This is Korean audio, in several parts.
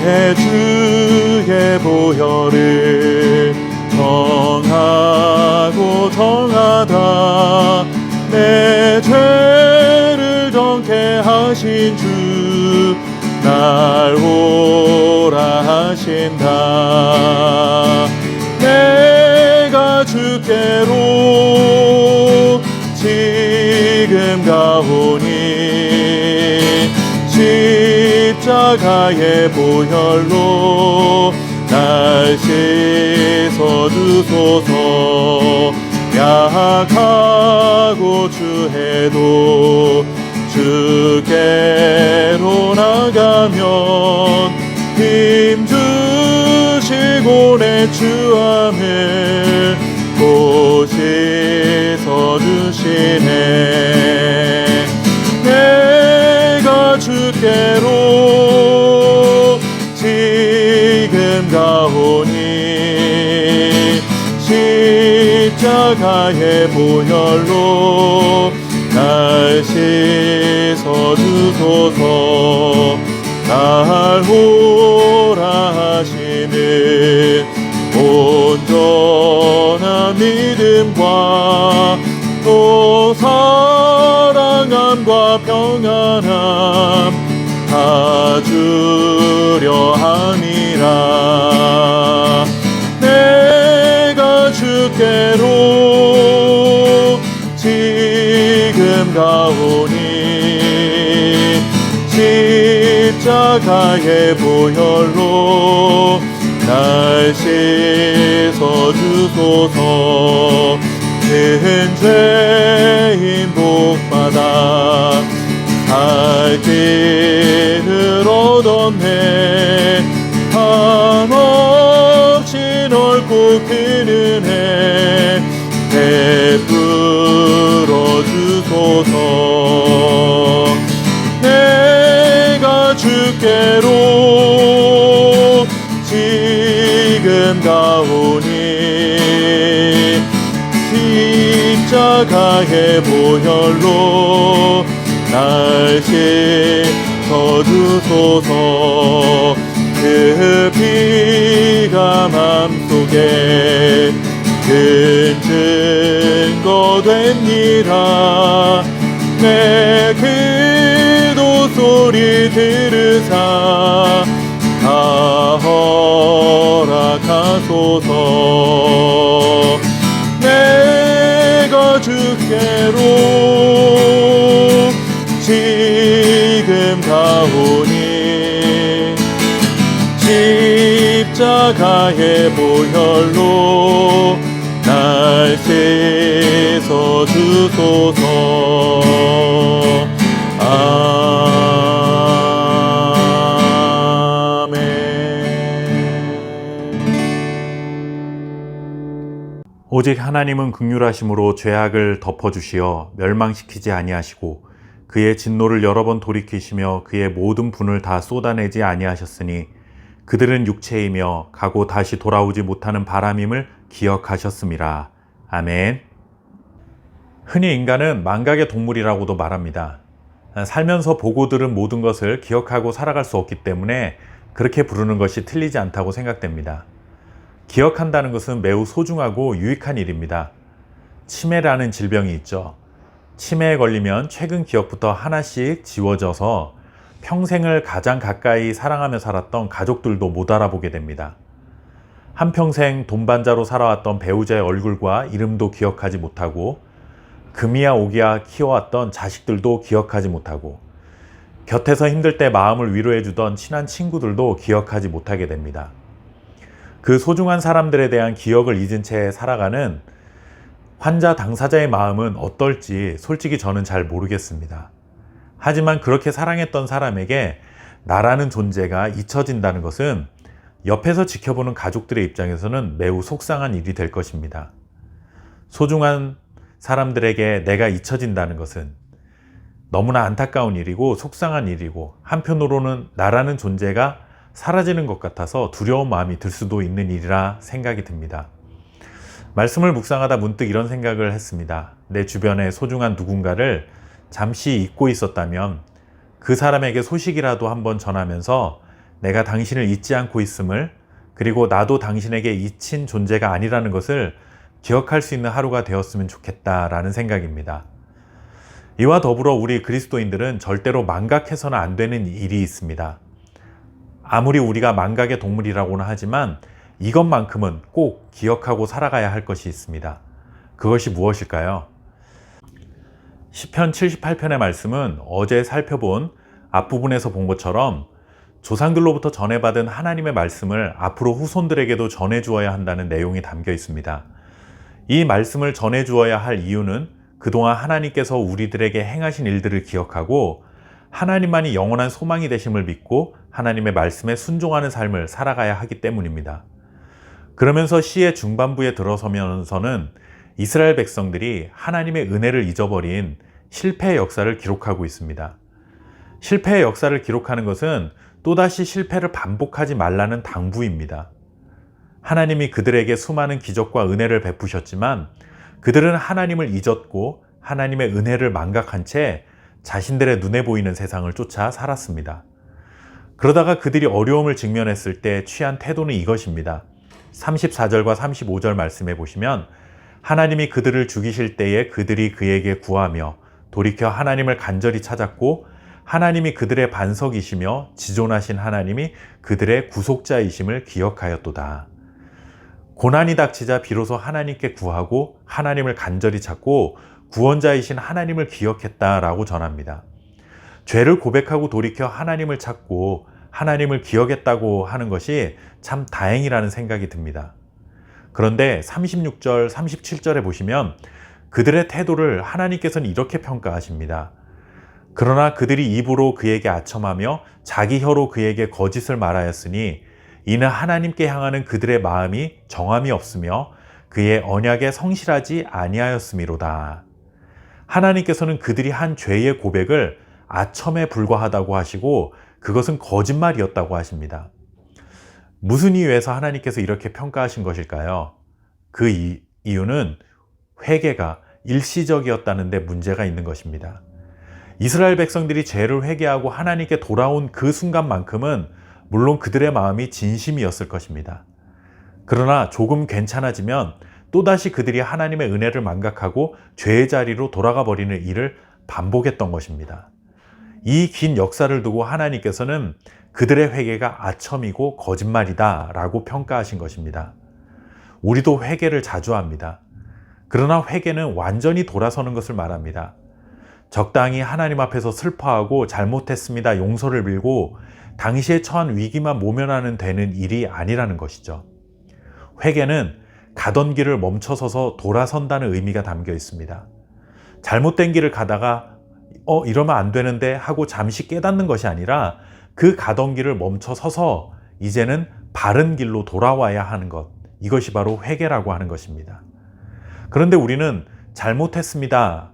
내 주의 보혈을 정하고 정하다 내 죄를 정케 하신 주 날 오라 하신다. 내가 주께로 지금 가오니 십자가의 보혈로 날 씻어주소서. 약하고 추해도 주께로 나가면 힘주시고 내 추함을 곧 씻어주시네. 내가 주께로 지금 가오니 십자가의 보혈로 날 씻어주소서. 날 오라 하시는 온전한 믿음과 또 사랑함과 평안함 다 주려 함이라. 내가 주께로 지금 가오니 십자가의 보혈로 날 씻어주소서. 큰 죄인 복받아 살 길을 얻었네. 한없이 넓고 큰 은혜 베풀어 주소서. 내가 주께로 지금 가오니 십자가의 보혈로 날 씻어주소서. 그 피가 맘속에 큰 증거 됩니다. 내 기도 소리 들으사 다 허락하소서. 내가 주께로 지금 가오니 십자가의 보혈로 날 씻어주소서. 오직 하나님은 긍휼하심으로 죄악을 덮어주시어 멸망시키지 아니하시고 그의 진노를 여러 번 돌이키시며 그의 모든 분을 다 쏟아내지 아니하셨으니 그들은 육체이며 가고 다시 돌아오지 못하는 바람임을 기억하셨음이라. 아멘. 흔히 인간은 망각의 동물이라고도 말합니다. 살면서 보고 들은 모든 것을 기억하고 살아갈 수 없기 때문에 그렇게 부르는 것이 틀리지 않다고 생각됩니다. 기억한다는 것은 매우 소중하고 유익한 일입니다. 치매라는 질병이 있죠. 치매에 걸리면 최근 기억부터 하나씩 지워져서 평생을 가장 가까이 사랑하며 살았던 가족들도 못 알아보게 됩니다. 한평생 돈반자로 살아왔던 배우자의 얼굴과 이름도 기억하지 못하고 금이야 오기야 키워왔던 자식들도 기억하지 못하고 곁에서 힘들 때 마음을 위로해주던 친한 친구들도 기억하지 못하게 됩니다. 그 소중한 사람들에 대한 기억을 잊은 채 살아가는 환자 당사자의 마음은 어떨지 솔직히 저는 잘 모르겠습니다. 하지만 그렇게 사랑했던 사람에게 나라는 존재가 잊혀진다는 것은 옆에서 지켜보는 가족들의 입장에서는 매우 속상한 일이 될 것입니다. 소중한 사람들에게 내가 잊혀진다는 것은 너무나 안타까운 일이고 속상한 일이고 한편으로는 나라는 존재가 사라지는 것 같아서 두려운 마음이 들 수도 있는 일이라 생각이 듭니다. 말씀을 묵상하다 문득 이런 생각을 했습니다. 내 주변에 소중한 누군가를 잠시 잊고 있었다면 그 사람에게 소식이라도 한번 전하면서 내가 당신을 잊지 않고 있음을, 그리고 나도 당신에게 잊힌 존재가 아니라는 것을 기억할 수 있는 하루가 되었으면 좋겠다라는 생각입니다. 이와 더불어 우리 그리스도인들은 절대로 망각해서는 안 되는 일이 있습니다. 아무리 우리가 망각의 동물이라고는 하지만 이것만큼은 꼭 기억하고 살아가야 할 것이 있습니다. 그것이 무엇일까요? 시편 78편의 말씀은 어제 살펴본 앞부분에서 본 것처럼 조상들로부터 전해받은 하나님의 말씀을 앞으로 후손들에게도 전해주어야 한다는 내용이 담겨 있습니다. 이 말씀을 전해주어야 할 이유는 그동안 하나님께서 우리들에게 행하신 일들을 기억하고 하나님만이 영원한 소망이 되심을 믿고 하나님의 말씀에 순종하는 삶을 살아가야 하기 때문입니다. 그러면서 시의 중반부에 들어서면서는 이스라엘 백성들이 하나님의 은혜를 잊어버린 실패의 역사를 기록하고 있습니다. 실패의 역사를 기록하는 것은 또다시 실패를 반복하지 말라는 당부입니다. 하나님이 그들에게 수많은 기적과 은혜를 베푸셨지만 그들은 하나님을 잊었고 하나님의 은혜를 망각한 채 자신들의 눈에 보이는 세상을 쫓아 살았습니다. 그러다가 그들이 어려움을 직면했을 때 취한 태도는 이것입니다. 34절과 35절 말씀해 보시면 하나님이 그들을 죽이실 때에 그들이 그에게 구하며 돌이켜 하나님을 간절히 찾았고 하나님이 그들의 반석이시며 지존하신 하나님이 그들의 구속자이심을 기억하였도다. 고난이 닥치자 비로소 하나님께 구하고 하나님을 간절히 찾고 구원자이신 하나님을 기억했다라고 전합니다. 죄를 고백하고 돌이켜 하나님을 찾고 하나님을 기억했다고 하는 것이 참 다행이라는 생각이 듭니다. 그런데 36절, 37절에 보시면 그들의 태도를 하나님께서는 이렇게 평가하십니다. 그러나 그들이 입으로 그에게 아첨하며 자기 혀로 그에게 거짓을 말하였으니 이는 하나님께 향하는 그들의 마음이 정함이 없으며 그의 언약에 성실하지 아니하였음이로다. 하나님께서는 그들이 한 죄의 고백을 아첨에 불과하다고 하시고 그것은 거짓말이었다고 하십니다. 무슨 이유에서 하나님께서 이렇게 평가하신 것일까요? 그 이유는 회개가 일시적이었다는 데 문제가 있는 것입니다. 이스라엘 백성들이 죄를 회개하고 하나님께 돌아온 그 순간만큼은 물론 그들의 마음이 진심이었을 것입니다. 그러나 조금 괜찮아지면 또다시 그들이 하나님의 은혜를 망각하고 죄의 자리로 돌아가 버리는 일을 반복했던 것입니다. 이 긴 역사를 두고 하나님께서는 그들의 회개가 아첨이고 거짓말이다 라고 평가하신 것입니다. 우리도 회개를 자주 합니다. 그러나 회개는 완전히 돌아서는 것을 말합니다. 적당히 하나님 앞에서 슬퍼하고 잘못했습니다 용서를 빌고 당시에 처한 위기만 모면하는 되는 일이 아니라는 것이죠. 회개는 가던 길을 멈춰서서 돌아선다는 의미가 담겨 있습니다. 잘못된 길을 가다가 이러면 안 되는데 하고 잠시 깨닫는 것이 아니라 그 가던 길을 멈춰서서 이제는 바른 길로 돌아와야 하는 것, 이것이 바로 회개라고 하는 것입니다. 그런데 우리는 잘못했습니다,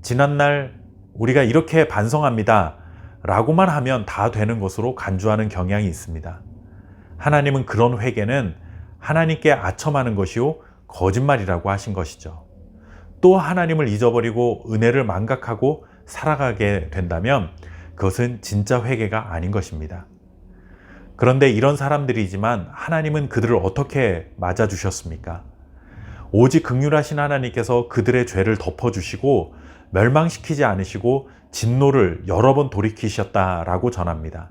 지난날 우리가 이렇게 반성합니다 라고만 하면 다 되는 것으로 간주하는 경향이 있습니다. 하나님은 그런 회개는 하나님께 아첨하는 것이요 거짓말이라고 하신 것이죠. 또 하나님을 잊어버리고 은혜를 망각하고 살아가게 된다면 그것은 진짜 회개가 아닌 것입니다. 그런데 이런 사람들이지만 하나님은 그들을 어떻게 맞아주셨습니까? 오직 긍휼하신 하나님께서 그들의 죄를 덮어주시고 멸망시키지 않으시고 진노를 여러 번 돌이키셨다라고 전합니다.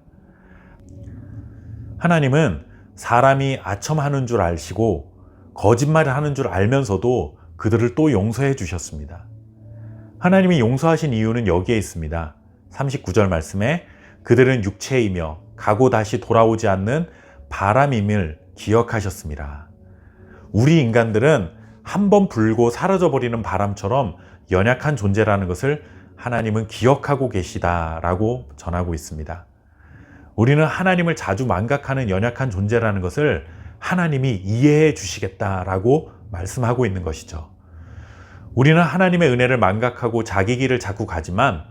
하나님은 사람이 아첨하는 줄 아시고 거짓말을 하는 줄 알면서도 그들을 또 용서해 주셨습니다. 하나님이 용서하신 이유는 여기에 있습니다. 39절 말씀에 그들은 육체이며 가고 다시 돌아오지 않는 바람임을 기억하셨습니다. 우리 인간들은 한번 불고 사라져버리는 바람처럼 연약한 존재라는 것을 하나님은 기억하고 계시다라고 전하고 있습니다. 우리는 하나님을 자주 망각하는 연약한 존재라는 것을 하나님이 이해해 주시겠다라고 말씀하고 있는 것이죠. 우리는 하나님의 은혜를 망각하고 자기 길을 자꾸 가지만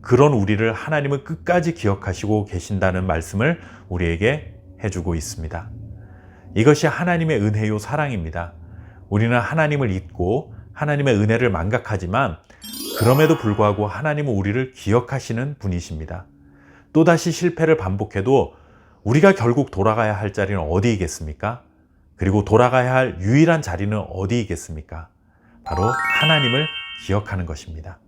그런 우리를 하나님은 끝까지 기억하시고 계신다는 말씀을 우리에게 해주고 있습니다. 이것이 하나님의 은혜요 사랑입니다. 우리는 하나님을 잊고 하나님의 은혜를 망각하지만 그럼에도 불구하고 하나님은 우리를 기억하시는 분이십니다. 또다시 실패를 반복해도 우리가 결국 돌아가야 할 자리는 어디이겠습니까? 그리고 돌아가야 할 유일한 자리는 어디이겠습니까? 바로 하나님을 기억하는 것입니다.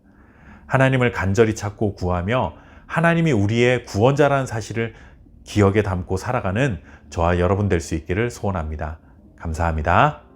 하나님을 간절히 찾고 구하며 하나님이 우리의 구원자라는 사실을 기억에 담고 살아가는 저와 여러분 될 수 있기를 소원합니다. 감사합니다.